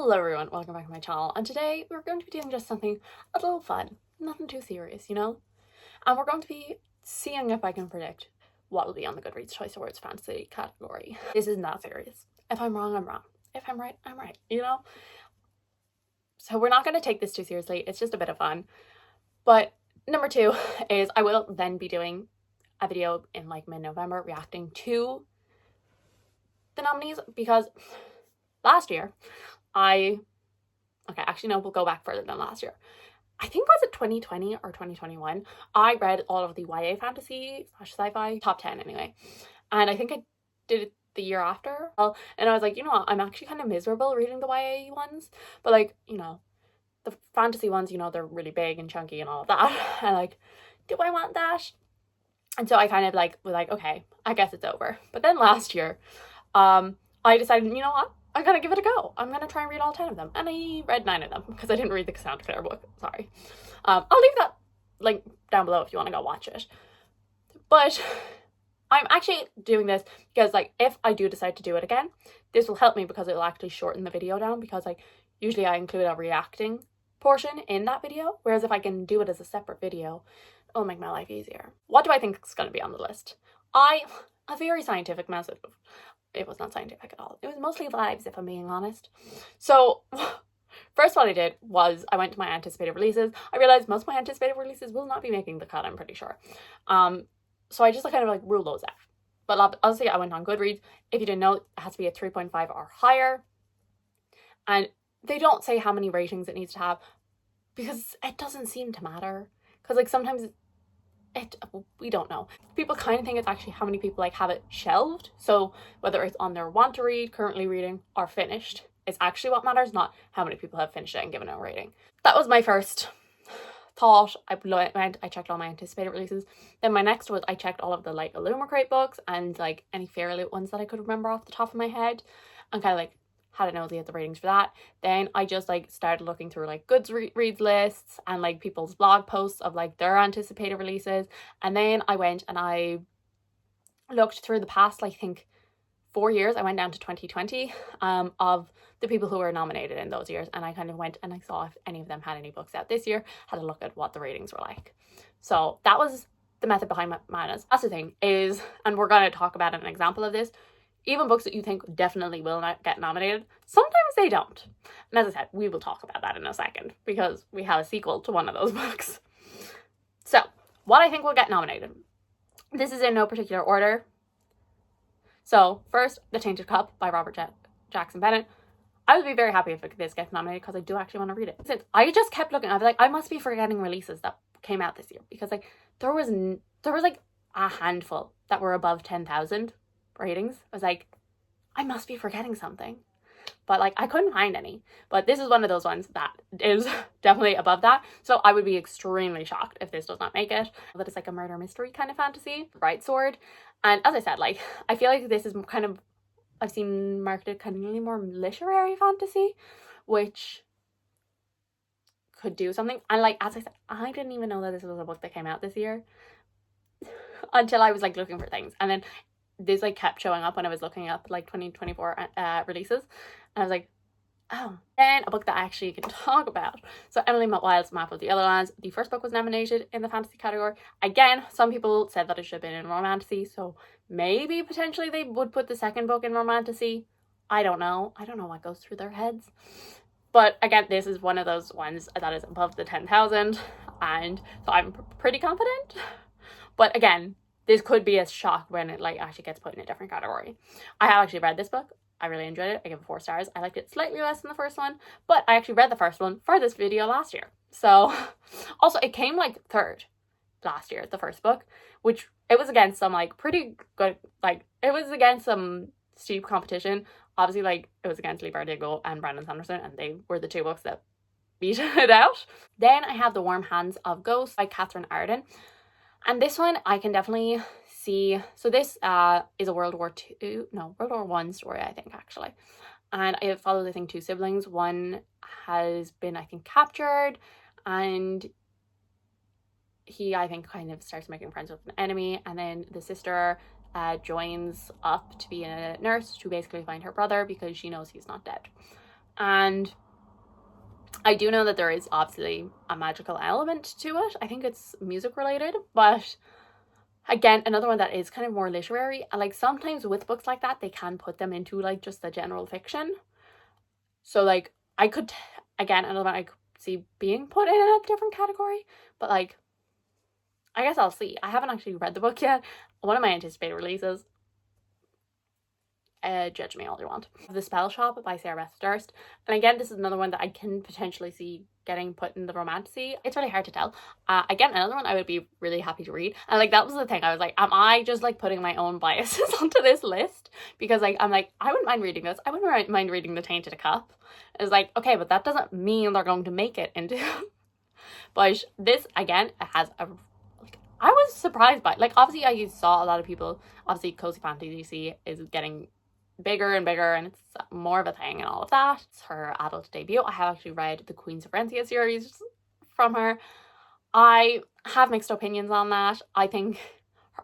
Hello everyone, welcome back to my channel, and today we're going to be doing just something a little fun, nothing too serious, you know? And we're going to be seeing if I can predict what will be on the Goodreads Choice Awards Fantasy category. This isn't that serious. If I'm wrong, I'm wrong. If I'm right, I'm right, you know? So we're not going to take this too seriously, it's just a bit of fun. But number two is I will then be doing a video in like mid-November reacting to the nominees, because last year we'll go back further than last year. I think, was it 2020 or 2021? I read all of the YA fantasy / sci-fi top 10 anyway. And I think I did it the year after. And I was like, you know what, I'm actually kind of miserable reading the YA ones. But like, you know, the fantasy ones, you know, they're really big and chunky and all of that. And like, do I want that? And so I kind of like was like, okay, I guess it's over. But then last year, I decided, you know what? I'm gonna give it a go. I'm gonna try and read all 10 of them. And I read 9 of them because I didn't read the Cassandra Clare book. Sorry. I'll leave that link down below if you want to go watch it. But I'm actually doing this because like if I do decide to do it again, this will help me because it will actually shorten the video down, because like usually I include a reacting portion in that video, whereas if I can do it as a separate video, it'll make my life easier. What do I think is going to be on the list? A very scientific message. It was not scientific at all. It was mostly vibes, if I'm being honest. So first what I did was I went to my anticipated releases. I realized most of my anticipated releases will not be making the cut, I'm pretty sure. So I just kind of like ruled those out. But obviously I went on Goodreads. If you didn't know, it has to be a 3.5 or higher. And they don't say how many ratings it needs to have because it doesn't seem to matter. Because like sometimes we don't know. People kind of think it's actually how many people like have it shelved. So whether it's on their want to read, currently reading, or finished is actually what matters, not how many people have finished it and given it a rating. That was my first thought. I checked all my anticipated releases. Then my next was I checked all of the like Illumicrate books and like any Fairlight ones that I could remember off the top of my head, and kind of like had a nosy at the ratings for that. Then I just like started looking through like Goodreads lists and like people's blog posts of like their anticipated releases. And then I went and I looked through the past, I think 4 years. I went down to 2020 of the people who were nominated in those years, and I kind of went and I saw if any of them had any books out this year, had a look at what the ratings were like. So that was the method behind my madness. That's the thing is, and we're going to talk about an example of this, even books that you think definitely will not get nominated, sometimes they don't. And as I said, we will talk about that in a second because we have a sequel to one of those books. So, what I think will get nominated. This is in no particular order. So, first, The Tainted Cup by Robert Jackson Bennett. I would be very happy if this gets nominated because I do actually want to read it. Since I just kept looking, I was like, I must be forgetting releases that came out this year, because like there was like a handful that were above 10,000 ratings. I was like, I must be forgetting something, but like I couldn't find any. But this is one of those ones that is definitely above that, so I would be extremely shocked if this does not make it. That it's like a murder mystery kind of fantasy, Bright Sword. And as I said, like I feel like this is kind of, I've seen marketed kind of more literary fantasy, which could do something. And like as I said, I didn't even know that this was a book that came out this year until I was like looking for things, and then this like kept showing up when I was looking up like 2024 releases, and I was like, oh. Then a book that I actually can talk about. So Emily Wild's Map of the Otherlands. The first book was nominated in the fantasy category. Again, some people said that it should have been in romantasy, so maybe potentially they would put the second book in romantasy. I don't know what goes through their heads. But again, this is one of those ones that is above the 10,000, and so I'm pretty confident. But again, this could be a shock when it like actually gets put in a different category. I have actually read this book. I really enjoyed it. I give it 4 stars. I liked it slightly less than the first one, but I actually read the first one for this video last year. So also it came like 3rd last year, the first book, which it was against some like pretty good, like it was against some steep competition. Obviously like it was against Lee Bardugo and Brandon Sanderson, and they were the 2 books that beat it out. Then I have The Warm Hands of Ghosts by Catherine Arden. And this one I can definitely see. So this is a World War I story, I think, actually. And it follows, I think, 2 siblings. One has been, I think, captured, and he, I think, kind of starts making friends with an enemy. And then the sister joins up to be a nurse to basically find her brother because she knows he's not dead. And I do know that there is obviously a magical element to it. I think it's music related, but again, another one that is kind of more literary. And like sometimes with books like that, they can put them into like just the general fiction. So like I could, again, another one I could see being put in a different category, but like I guess I'll see. I haven't actually read the book yet. One of my anticipated releases. Judge me all you want. The Spell Shop by Sarah Beth Durst. And again, this is another one that I can potentially see getting put in the romantasy. It's really hard to tell. Again, another one I would be really happy to read. And like that was the thing. I was like, am I just like putting my own biases onto this list? Because like I'm like, I wouldn't mind reading this. I wouldn't mind reading The Tainted Cup. It's like, okay, but that doesn't mean they're going to make it into but this again, it has a like I was surprised by like obviously I saw a lot of people, obviously cozy fantasy is getting bigger and bigger and it's more of a thing and all of that. It's her adult debut. I have actually read the Queen Sophronia series from her. I have mixed opinions on that. I think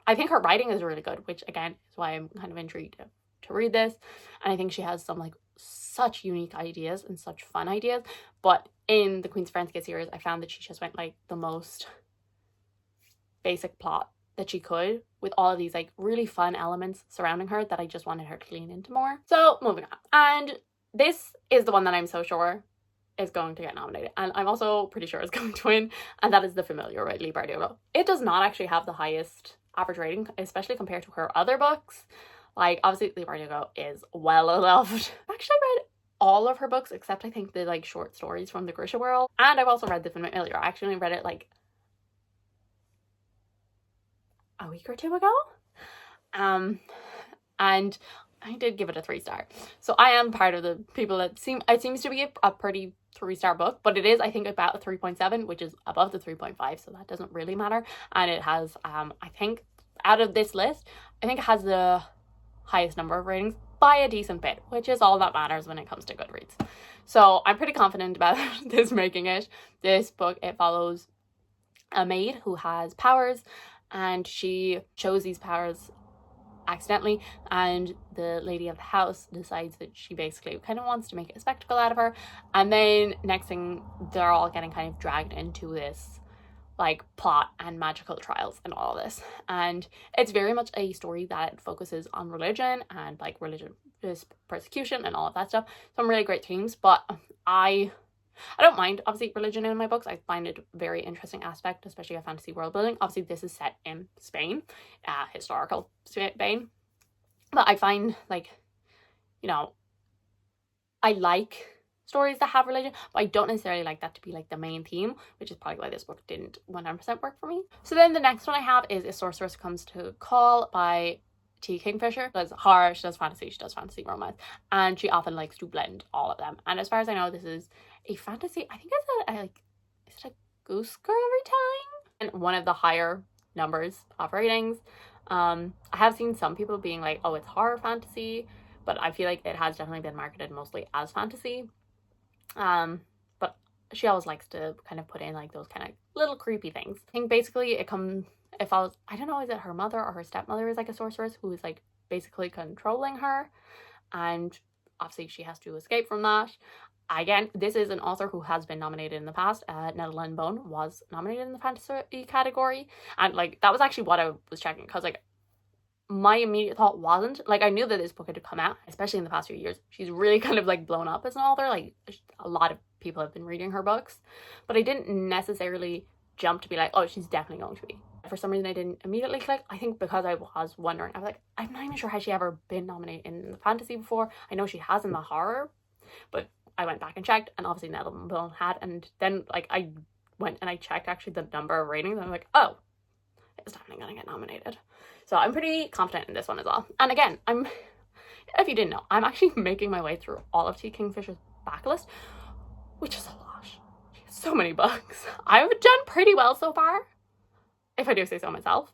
her writing is really good, which again is why I'm kind of intrigued to read this. And I think she has some like such unique ideas and such fun ideas. But in the Queen Sophronia series, I found that she just went like the most basic plot that she could with all of these like really fun elements surrounding her that I just wanted her to lean into more. So moving on. And this is the one that I'm so sure is going to get nominated. And I'm also pretty sure it's going to win. And that is The Familiar by Leigh Bardugo. It does not actually have the highest average rating, especially compared to her other books. Like obviously Leigh Bardugo is well loved. I actually read all of her books except I think the like short stories from the Grisha world. And I've also read The Familiar. I actually read it like a week or two ago. And I did give it a 3-star. So I am part of the people that it seems to be a pretty 3-star book, but it is I think about a 3.7, which is above the 3.5, so that doesn't really matter. And it has I think out of this list, I think it has the highest number of ratings by a decent bit, which is all that matters when it comes to Goodreads. So I'm pretty confident about this making it. This book, it follows a maid who has powers and she shows these powers accidentally, and the lady of the house decides that she basically kind of wants to make a spectacle out of her. And then next thing, they're all getting kind of dragged into this like plot and magical trials and all of this. And it's very much a story that focuses on religion and like religious persecution and all of that stuff. Some really great themes, but I don't mind, obviously, religion in my books. I find it a very interesting aspect, especially a fantasy world building. Obviously, this is set in Spain, historical Spain. But I find, like, you know, I like stories that have religion, but I don't necessarily like that to be, like, the main theme, which is probably why this book didn't 100% work for me. So then the next one I have is A Sorceress Comes to Call by T. Kingfisher. She does horror, she does fantasy romance, and she often likes to blend all of them. And as far as I know, this is a fantasy, I think is it a Goose Girl retelling? And one of the higher numbers of ratings. I have seen some people being like, oh, it's horror fantasy, but I feel like it has definitely been marketed mostly as fantasy. But she always likes to kind of put in like those kind of little creepy things. I think basically it follows, I don't know, is it her mother or her stepmother is like a sorceress who is like basically controlling her, and obviously she has to escape from that. Again, this is an author who has been nominated in the past. Netherland Bone was nominated in the fantasy category, and like that was actually what I was checking, because like my immediate thought wasn't like, I knew that this book had come out, especially in the past few years. She's really kind of like blown up as an author. Like a lot of people have been reading her books, but I didn't necessarily jump to be like, oh, she's definitely going to be. For some reason I didn't immediately click. I think because I was wondering, I was like, I'm not even sure has she ever been nominated in the fantasy before. I know she has in the horror, but I went back and checked, and obviously Netherland Bone had, and then like I went and I checked actually the number of ratings, and I'm like, oh, it's definitely gonna get nominated. So I'm pretty confident in this one as well. And again, if you didn't know, I'm actually making my way through all of T. Kingfisher's backlist, which is a lot. She has so many books. I've done pretty well so far, if I do say so myself.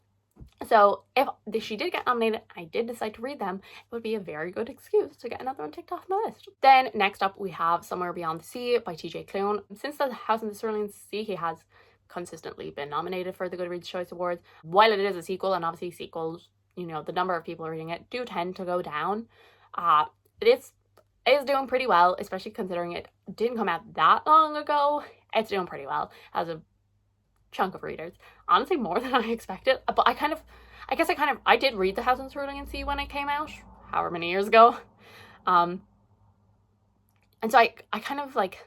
So if she did get nominated and I did decide to read them, it would be a very good excuse to get another one ticked off my list. Then next up we have Somewhere Beyond the Sea by TJ Klune. Since The House in the Cerulean Sea, he has consistently been nominated for the Goodreads Choice Awards. While it is a sequel, and obviously sequels, you know, the number of people reading it do tend to go down. This is doing pretty well, especially considering it didn't come out that long ago. It's doing pretty well as a chunk of readers. Honestly, more than I expected. But I did read The House in Cerulean Sea when it came out, however many years ago. And so I kind of like,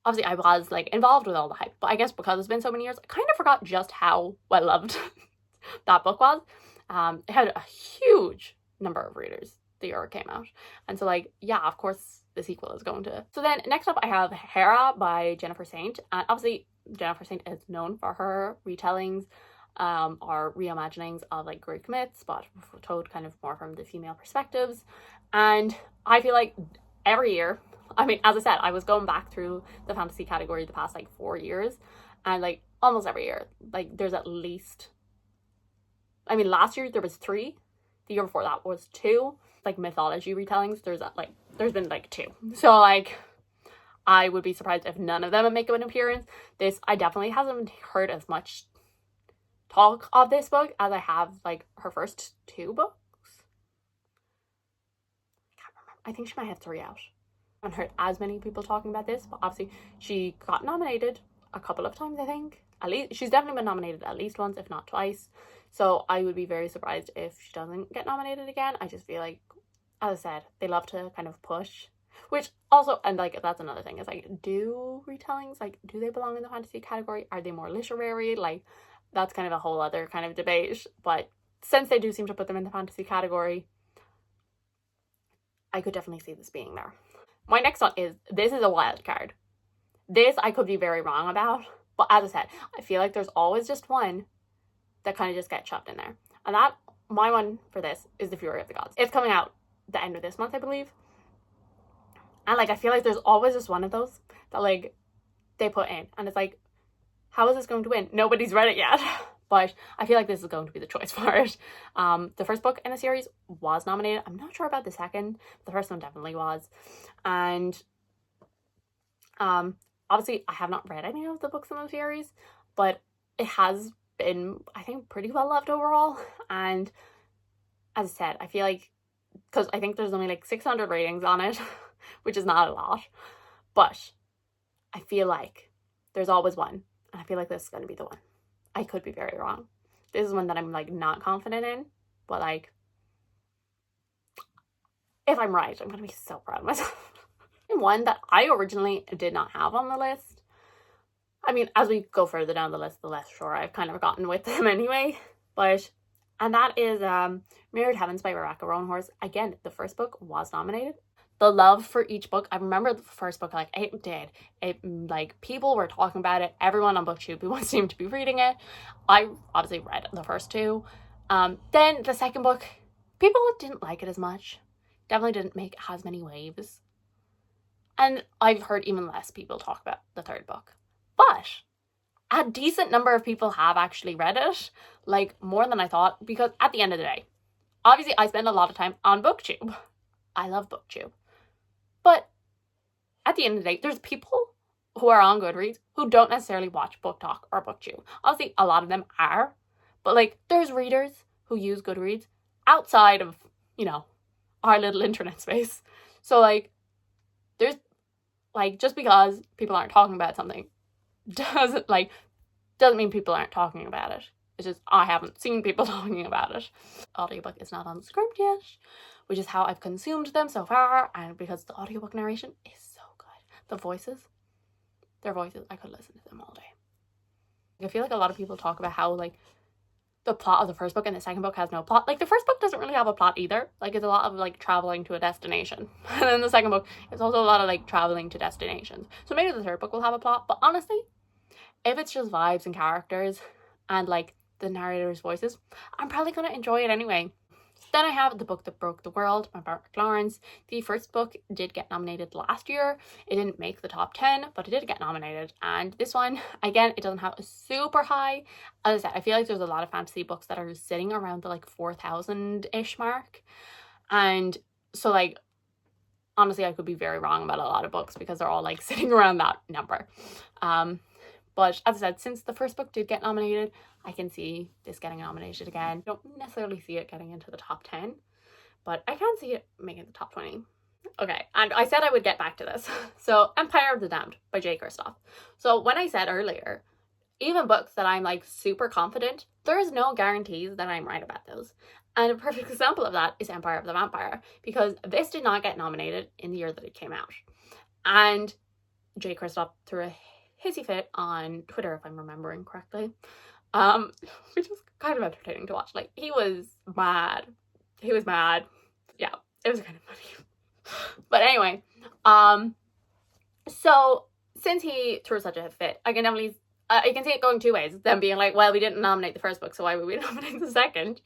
obviously I was like involved with all the hype, but I guess because it's been so many years, I kind of forgot just how well loved that book was. It had a huge number of readers the year it came out. And so like, yeah, of course the sequel is going to. So then next up I have Hera by Jennifer Saint. And obviously Jennifer Saint is known for her retellings or reimaginings of like Greek myths, but told kind of more from the female perspectives. And I feel like every year, I mean, as I said, I was going back through the fantasy category the past like 4 years, and like almost every year, like there's at least, I mean, last year there was 3, the year before that was 2, like mythology retellings. There's been like 2. So like, I would be surprised if none of them would make an appearance. I definitely haven't heard as much talk of this book as I have like her first 2 books. I can't remember. I think she might have 3 out. I haven't heard as many people talking about this, but obviously she got nominated a couple of times, I think. At least she's definitely been nominated at least once, if not twice. So I would be very surprised if she doesn't get nominated again. I just feel like, as I said, they love to kind of push. Which also, and like that's another thing, is like, do retellings, like, do they belong in the fantasy category? Are they more literary? Like, that's kind of a whole other kind of debate. But since they do seem to put them in the fantasy category, I could definitely see this being there. My next one this is a wild card. This I could be very wrong about, but as I said, I feel like there's always just one that kind of just gets shoved in there. And my one for this is The Fury of the Gods. It's coming out the end of this month, I believe. And like, I feel like there's always just one of those that like they put in, and it's like, how is this going to win? Nobody's read it yet. But I feel like this is going to be the choice for it. The first book in the series was nominated. I'm not sure about the second. The first one definitely was. And obviously I have not read any of the books in the series, but it has been, I think, pretty well loved overall. And as I said, I feel like, because I think there's only like 600 ratings on it, which is not a lot, but I feel like there's always one, and I feel like this is going to be the one. I could be very wrong. This is one that I'm like not confident in, but like, if I'm right, I'm going to be so proud of myself. One that I originally did not have on the list. I mean, as we go further down the list, the less sure I've kind of gotten with them anyway. And that is Mirrored Heavens by Rebecca Roanhorse. Again, the first book was nominated. The love for each book, I remember the first book, like, like, people were talking about it. Everyone on BookTube seemed to be reading it. I obviously read the first 2. Then the second book, people didn't like it as much. Definitely didn't make as many waves. And I've heard even less people talk about the third book. But a decent number of people have actually read it, like more than I thought, because at the end of the day, obviously I spend a lot of time on BookTube. I love BookTube. But at the end of the day, there's people who are on Goodreads who don't necessarily watch Book Talk or BookTube. Obviously, a lot of them are. But like, there's readers who use Goodreads outside of, you know, our little internet space. So like, there's like, just because people aren't talking about something doesn't mean people aren't talking about it. It's just I haven't seen people talking about it. Audiobook is not on Scribd yet, which is how I've consumed them so far, and because the audiobook narration is so good. Their voices, I could listen to them all day. I feel like a lot of people talk about how like the plot of the first book and the second book has no plot. Like, the first book doesn't really have a plot either. Like, it's a lot of like traveling to a destination. And then the second book, it's also a lot of like traveling to destinations. So maybe the third book will have a plot, but honestly, if it's just vibes and characters and like the narrator's voices, I'm probably going to enjoy it anyway. Then I have The Book That Broke the World by Margaret Lawrence. The first book did get nominated last year. It didn't make the top 10, but it did get nominated. And this one, again, it doesn't have a super high. As I said, I feel like there's a lot of fantasy books that are sitting around the like 4,000-ish mark. And so like, honestly, I could be very wrong about a lot of books because they're all like sitting around that number. But as I said, since the first book did get nominated, I can see this getting nominated again. I don't necessarily see it getting into the top 10, but I can see it making the top 20. Okay, and I said I would get back to this. So, Empire of the Damned by J. Kristoff. So, when I said earlier, even books that I'm like super confident, there's no guarantees that I'm right about those. And a perfect example of that is Empire of the Vampire, because this did not get nominated in the year that it came out. And J. Kristoff threw a hissy fit on Twitter, if I'm remembering correctly, which was kind of entertaining to watch. Like, he was mad. He was mad. Yeah, it was kind of funny. But anyway, so since he threw such a fit, I can definitely, I can see it going two ways. Them being like, well, we didn't nominate the first book, so why would we nominate the second?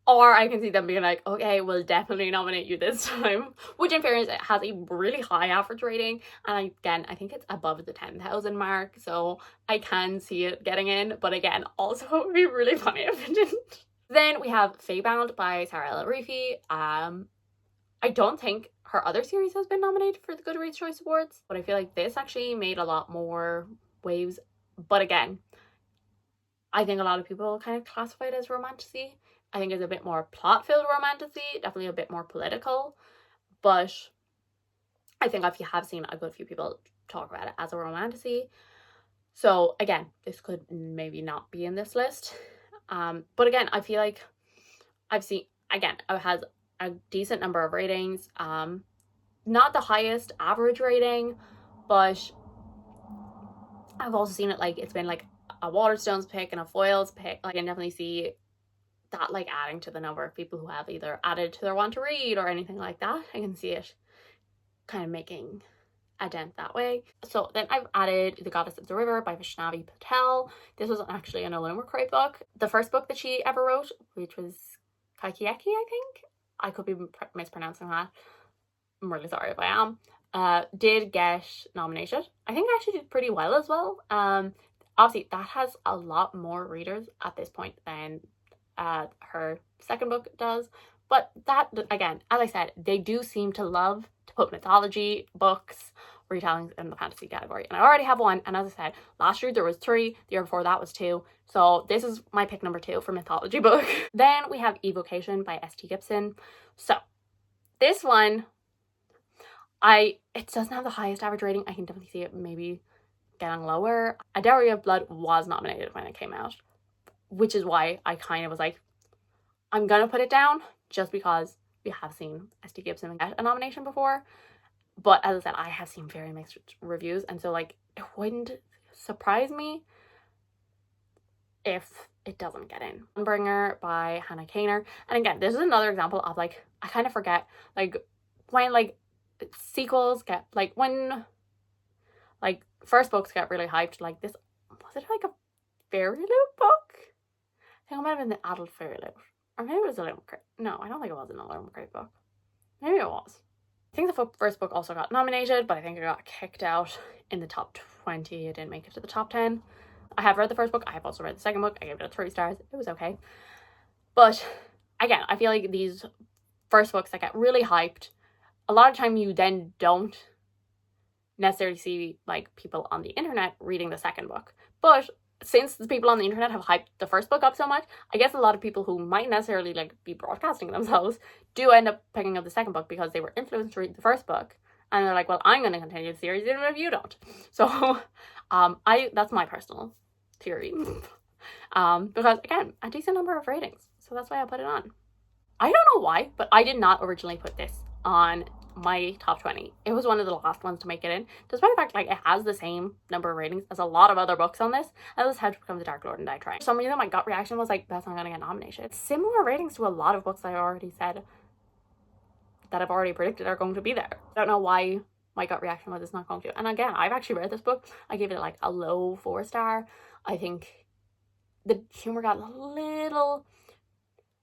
Or I can see them being like, okay, we'll definitely nominate you this time. Which in fairness, it has a really high average rating. And again, I think it's above the 10,000 mark. So I can see it getting in. But again, also it would be really funny if it didn't. Then we have Feybound by Sarah L. Reefy. I don't think her other series has been nominated for the Goodreads Choice Awards. But I feel like this actually made a lot more waves. But again, I think a lot of people kind of classify it as romantasy. I think it's a bit more plot-filled romantasy, definitely a bit more political, but I think if you have seen a good few people talk about it as a romantasy. So again, this could maybe not be in this list. But again, I feel like I've seen, again, it has a decent number of ratings. Not the highest average rating, but I've also seen it like it's been like a Waterstones pick and a Foils pick. Like I can definitely see that like adding to the number of people who have either added to their want to read or anything like that. I can see it kind of making a dent that way. So then I've added The Goddess of the River by Vaishnavi Patel. This was actually an Aloma Cray book. The first book that she ever wrote, which was Kaikieki, I think. I could be mispronouncing that. I'm really sorry if I am. Did get nominated. I think I actually did pretty well as well. Obviously that has a lot more readers at this point than her second book does, but that, again, as I said, they do seem to love to put mythology books retellings in the fantasy category, and I already have one. And as I said, last year there was 3, the year before that was 2, so this is my pick number 2 for mythology book. Then we have Evocation by S.T. Gibson. So this one, it doesn't have the highest average rating. I can definitely see it maybe getting lower. A Dowry of Blood was nominated when it came out, which is why I kind of was like, I'm gonna put it down just because we have seen S.T. Gibson get a nomination before. But as I said, I have seen very mixed reviews, and so like it wouldn't surprise me if it doesn't get in. Bringer by Hannah Kaner. And again, this is another example of like, I kind of forget like when like sequels get like, when like first books get really hyped, like this, was it like a fairy loot book? I think it might have been the adult fairy loot, or maybe it was a Aloma Cray. No, I don't think it was an Aloma Cray book. Maybe it was. I think the first book also got nominated, but I think it got kicked out in the top 20. It didn't make it to the top 10. I have read the first book. I have also read the second book. I gave it 3 stars. It was okay. But again, I feel like these first books that get really hyped, a lot of time you then don't necessarily see like people on the internet reading the second book. But since the people on the internet have hyped the first book up so much, I guess a lot of people who might necessarily like be broadcasting themselves do end up picking up the second book because they were influenced to read the first book, and they're like, well, I'm going to continue the series even if you don't. So that's my personal theory. Because again, a decent number of ratings, so that's why I put it on. I don't know why, but I did not originally put this on my top 20. It was one of the last ones to make it in, despite the fact like it has the same number of ratings as a lot of other books on this. That was How to Become the Dark Lord and Die Trying. For some reason my gut reaction was like, that's not gonna get nominated. Similar ratings to a lot of books I already said that I've already predicted are going to be there. I don't know why my gut reaction was it's not going to. And again, I've actually read this book. I gave it like a low 4-star. I think the humor got a little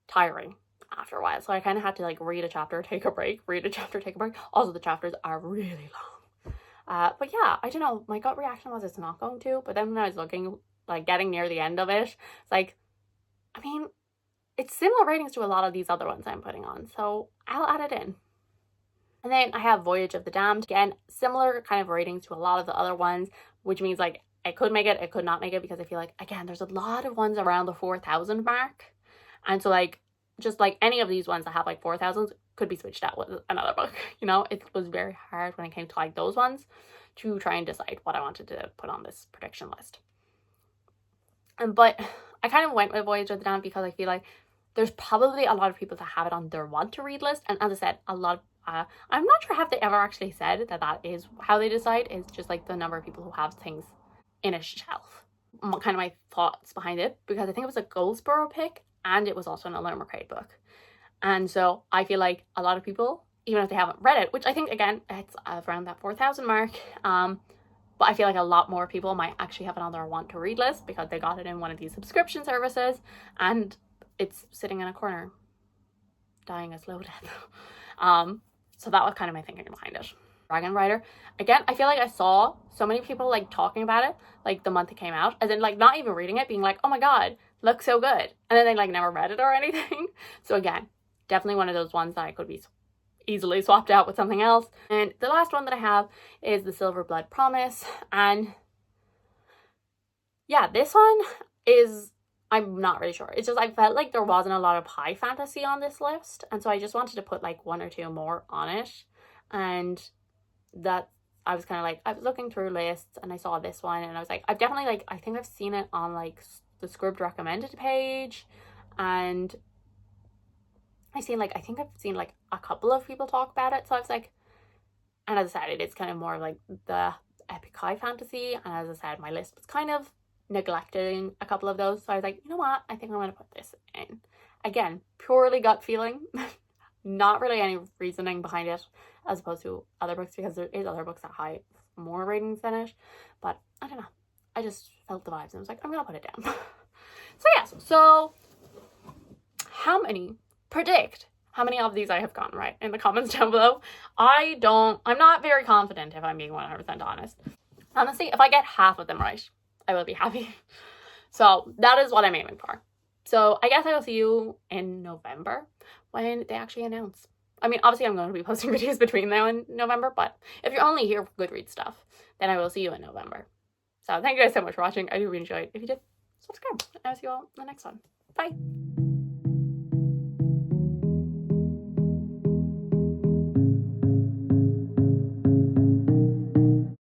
tiring after a while, so I kind of had to like read a chapter, take a break, read a chapter, take a break. Also, the chapters are really long. But yeah, I don't know, my gut reaction was it's not going to, but then when I was looking, like getting near the end of it, it's like, I mean, it's similar ratings to a lot of these other ones I'm putting on, so I'll add it in. And then I have Voyage of the Damned. Again, similar kind of ratings to a lot of the other ones, which means like it could make it, it could not make it, because I feel like, again, there's a lot of ones around the 4,000 mark. And so like, just like any of these ones that have like 4,000 could be switched out with another book. You know, it was very hard when it came to like those ones to try and decide what I wanted to put on this prediction list. But I kind of went with Voyage of the Damned because I feel like there's probably a lot of people that have it on their want to read list, and as I said, a lot of I'm not sure have they ever actually said that is how they decide. It's just like the number of people who have things in a shelf. Kind of my thoughts behind it, because I think it was a Goldsboro pick and it was also an Eleanor McCrae book, and so I feel like a lot of people, even if they haven't read it, which I think again it's around that 4,000 mark, but I feel like a lot more people might actually have it on their want to read list because they got it in one of these subscription services and it's sitting in a corner dying a slow death. So that was kind of my thinking behind it. Dragon Rider, again, I feel like I saw so many people like talking about it like the month it came out, as in like not even reading it, being like, oh my god, looks so good, and then they like never read it or anything. So again, definitely one of those ones that I could be easily swapped out with something else. And the last one that I have is the Silver Blood Promise, and yeah, this one is, I'm not really sure. It's just I felt like there wasn't a lot of high fantasy on this list, and so I just wanted to put like one or two more on it. And that I was kind of like, I was looking through lists and I saw this one and I was like, I've definitely like, I think I've seen it on like the SCRIBD recommended page, and I think I've seen like a couple of people talk about it. So I was like, and as I said, it is kind of more like the epic high fantasy, and as I said, my list was kind of neglecting a couple of those, so I was like, you know what, I think I'm going to put this in. Again, purely gut feeling, not really any reasoning behind it as opposed to other books, because there is other books that have more ratings than it, but I don't know, I just felt the vibes and I was like, I'm going to put it down. So yes, so predict how many of these I have gotten right in the comments down below. I'm not very confident, if I'm being 100% honest. Honestly, if I get half of them right, I will be happy. So that is what I'm aiming for. So I guess I will see you in November when they actually announce. I mean, obviously I'm going to be posting videos between now and November, but if you're only here for Goodreads stuff, then I will see you in November. So thank you guys so much for watching. I do really enjoy it. If you did, subscribe. I'll see you all in the next one. Bye.